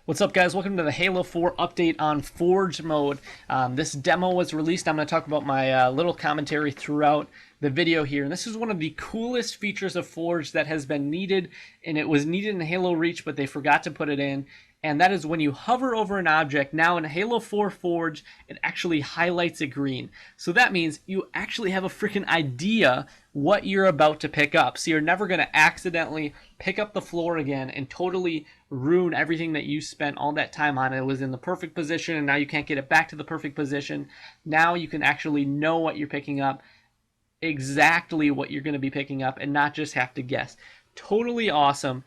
What's up, guys? Welcome to the Halo 4 update on Forge mode. This demo was released. I'm going to talk about my little commentary throughout the video here. And this is one of the coolest features of Forge that has been needed, and it was needed in Halo Reach, but they forgot to put it in. And that is when you hover over an object. Now in Halo 4 Forge, it actually highlights it green. So that means you actually have a freaking idea what you're about to pick up. So you're never going to accidentally pick up the floor again and totally ruin everything that you spent all that time on. It was in the perfect position and now you can't get it back to the perfect position. Now you can actually know what you're picking up, exactly what you're going to be picking up, and not just have to guess. Totally awesome.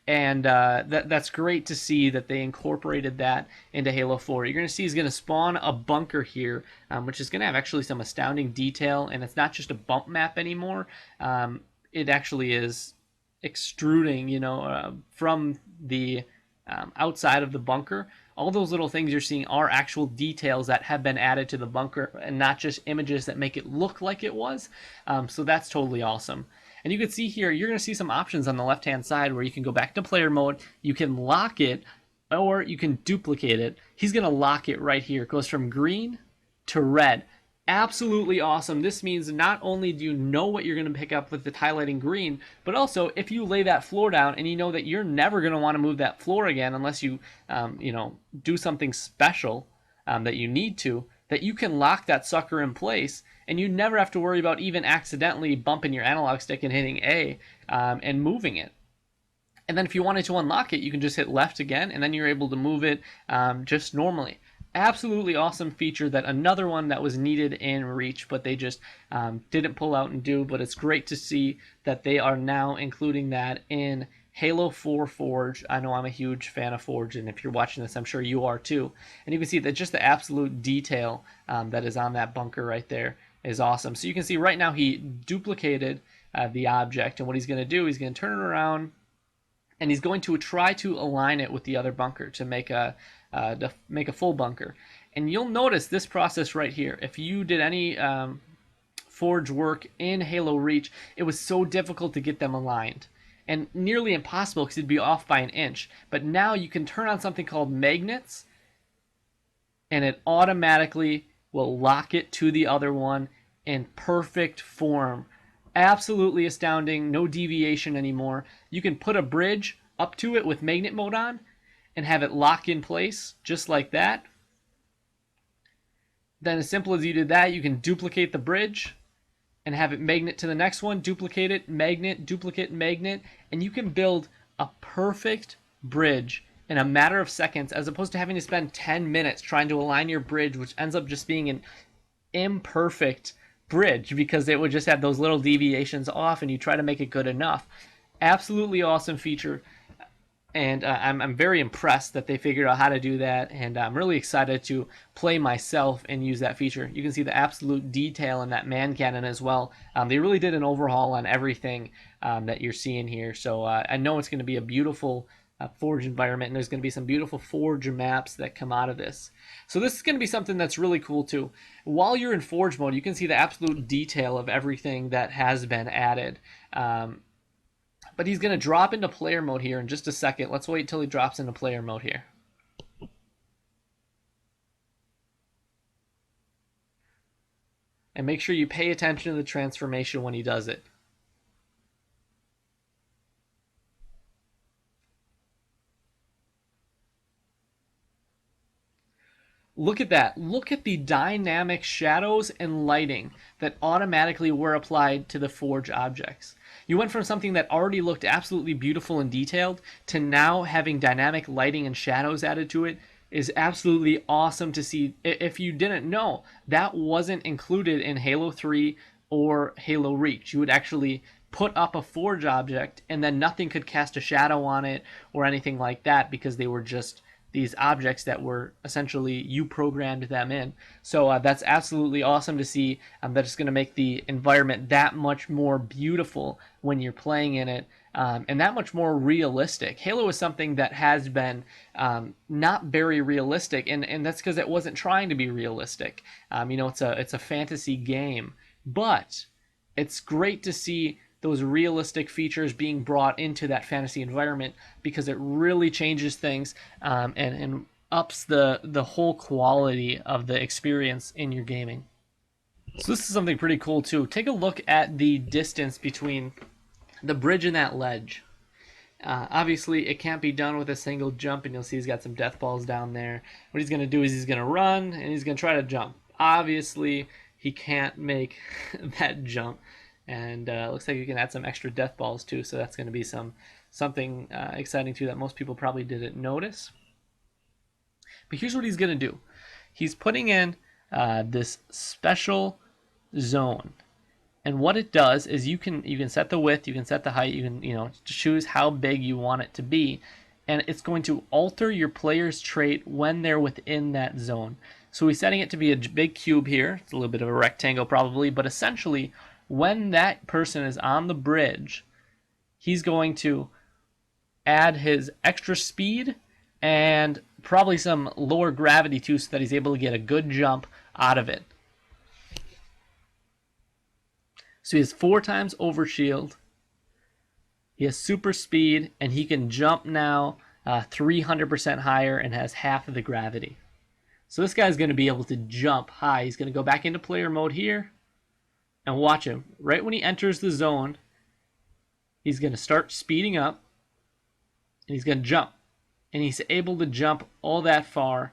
That's great to see that they incorporated that into Halo 4. You're going to see he's going to spawn a bunker here, which is going to have actually some astounding detail, and it's not just a bump map anymore. It actually is extruding, from the outside of the bunker. All those little things you're seeing are actual details that have been added to the bunker and not just images that make it look like it was. So that's totally awesome. And you can see here, you're going to see some options on the left-hand side where you can go back to player mode, you can lock it, or you can duplicate it. He's going to lock it right here. It goes from green to red. Absolutely awesome. This means not only do you know what you're going to pick up with the highlighting green, but also if you lay that floor down and you know that you're never going to want to move that floor again unless you, do something special that you need to, that you can lock that sucker in place, and you never have to worry about even accidentally bumping your analog stick and hitting A and moving it. And then if you wanted to unlock it, you can just hit left again, and then you're able to move it just normally. Absolutely awesome feature, that another one that was needed in Reach, but they just didn't pull out and do. But it's great to see that they are now including that in Halo 4 Forge. I know I'm a huge fan of Forge, and if you're watching this, I'm sure you are too. And you can see that just the absolute detail that is on that bunker right there is awesome. So you can see right now he duplicated the object, and what he's going to do, he's going to turn it around, and he's going to try to align it with the other bunker to make a full bunker. And you'll notice this process right here. If you did any Forge work in Halo Reach, it was so difficult to get them aligned, and nearly impossible because it'd be off by an inch. But now you can turn on something called magnets, and it automatically will lock it to the other one in perfect form. Absolutely astounding. No deviation anymore. You can put a bridge up to it with magnet mode on and have it lock in place just like that. Then as simple as you did that, you can duplicate the bridge and have it magnet to the next one, duplicate it, magnet, duplicate, magnet, and you can build a perfect bridge in a matter of seconds, as opposed to having to spend 10 minutes trying to align your bridge, which ends up just being an imperfect bridge because it would just have those little deviations off and you try to make it good enough. Absolutely awesome feature. And I'm very impressed that they figured out how to do that, and I'm really excited to play myself and use that feature. You can see the absolute detail in that man cannon as well. They really did an overhaul on everything that you're seeing here, so I know it's going to be a beautiful Forge environment, and there's going to be some beautiful Forge maps that come out of this. So this is going to be something that's really cool too. While you're in Forge mode, you can see the absolute detail of everything that has been added. But he's going to drop into player mode here in just a second. Let's wait until he drops into player mode here. And make sure you pay attention to the transformation when he does it. Look at that. Look at the dynamic shadows and lighting that automatically were applied to the Forge objects. You went from something that already looked absolutely beautiful and detailed to now having dynamic lighting and shadows added to it. Is absolutely awesome to see. If you didn't know, that wasn't included in Halo 3 or Halo Reach. You would actually put up a Forge object and then nothing could cast a shadow on it or anything like that because they were just these objects that were essentially you programmed them in. So that's absolutely awesome to see. That is going to make the environment that much more beautiful when you're playing in it, and that much more realistic. Halo is something that has been not very realistic, and that's because it wasn't trying to be realistic. It's a fantasy game, but it's great to see those realistic features being brought into that fantasy environment, because it really changes things, and ups the whole quality of the experience in your gaming. So this is something pretty cool too. Take a look at the distance between the bridge and that ledge. Obviously, it can't be done with a single jump, and you'll see he's got some death balls down there. What he's going to do is he's going to run, and he's going to try to jump. Obviously, he can't make that jump, and looks like you can add some extra death balls too, so that's going to be something exciting too that most people probably didn't notice. But here's what he's going to do. He's putting in this special zone. And what it does is you can set the width, you can set the height, you can choose how big you want it to be, and it's going to alter your player's trait when they're within that zone. So he's setting it to be a big cube here. It's a little bit of a rectangle probably, but essentially when that person is on the bridge, he's going to add his extra speed and probably some lower gravity too, so that he's able to get a good jump out of it. So he has 4 times overshield, he has super speed, and he can jump now 300% higher and has half of the gravity. So this guy's going to be able to jump high. He's going to go back into player mode here, and watch him. Right when he enters the zone, he's going to start speeding up, and he's going to jump. And he's able to jump all that far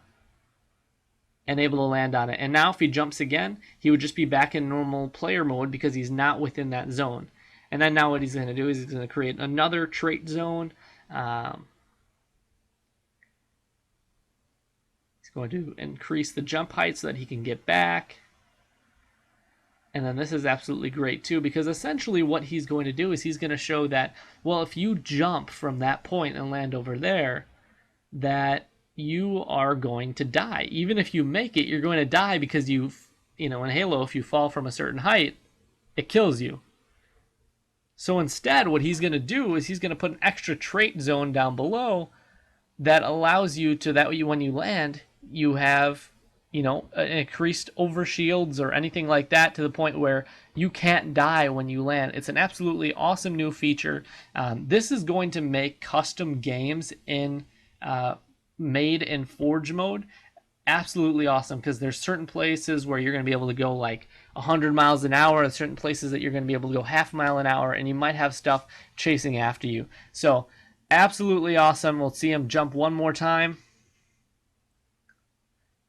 and able to land on it. And now if he jumps again, he would just be back in normal player mode because he's not within that zone. And then now what he's going to do is he's going to create another trait zone. He's going to increase the jump height so that he can get back. And then this is absolutely great too, because essentially what he's going to do is he's going to show that, well, if you jump from that point and land over there, that you are going to die. Even if you make it, you're going to die, because in Halo, if you fall from a certain height, it kills you. So instead, what he's going to do is he's going to put an extra trait zone down below that allows you to, that way when you land, you have, increased overshields or anything like that, to the point where you can't die when you land. It's an absolutely awesome new feature. This is going to make custom games made in Forge mode absolutely awesome, because there's certain places where you're going to be able to go like 100 miles an hour, and certain places that you're going to be able to go half a mile an hour, and you might have stuff chasing after you. So absolutely awesome. We'll see him jump one more time,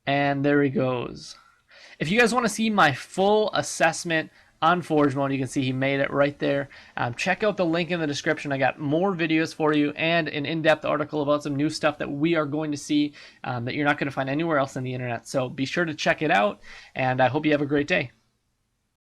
and there he goes. If you guys want to see my full assessment on Forge mode, you can see he made it right there. Check out the link in the description. I got more videos for you and an in-depth article about some new stuff that we are going to see that you're not going to find anywhere else on the internet. So be sure to check it out, and I hope you have a great day.